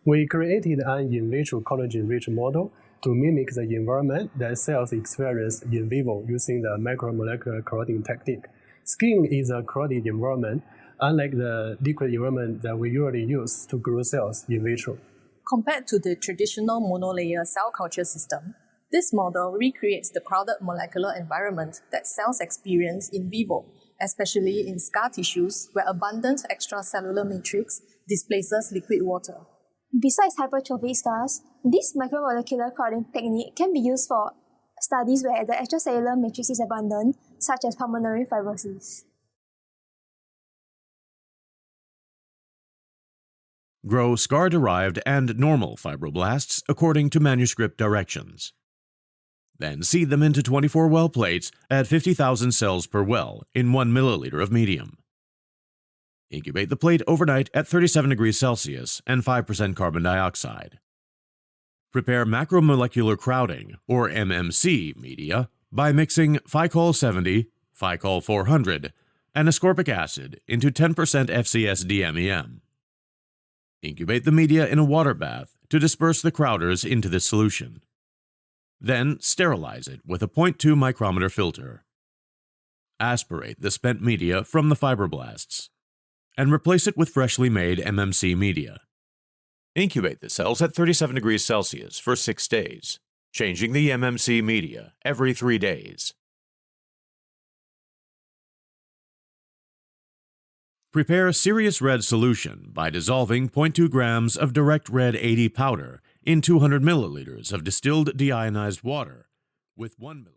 We created an in vitro collagen-rich model to mimic the environment that cells experience in vivo using the macromolecular clouding technique. Skin is a clouded environment, unlike the liquid environment that we usually use to grow cells in vitro. Compared to the traditional monolayer cell culture system, this model recreates the crowded molecular environment that cells experience in vivo, especially in scar tissues where abundant extracellular matrix displaces liquid water. Besides hypertrophic scars, this macromolecular crowding technique can be used for studies where the extracellular matrix is abundant, such as pulmonary fibrosis. Grow scar-derived and normal fibroblasts according to manuscript directions. Then seed them into 24 well plates at 50,000 cells per well in 1 milliliter of medium. Incubate the plate overnight at 37 degrees Celsius and 5% carbon dioxide. Prepare macromolecular crowding, or MMC, media by mixing Ficol 70, Ficol 400, and ascorbic acid into 10% FCS-DMEM. Incubate the media in a water bath to disperse the crowders into this solution. Then sterilize it with a 0.2 micrometer filter. Aspirate the spent media from the fibroblasts and replace it with freshly made MMC media. Incubate the cells at 37 degrees Celsius for 6 days, changing the MMC media every 3 days. Prepare serious red solution by dissolving 0.2 grams of direct red 80 powder in 200 milliliters of distilled deionized water with 1 milliliter.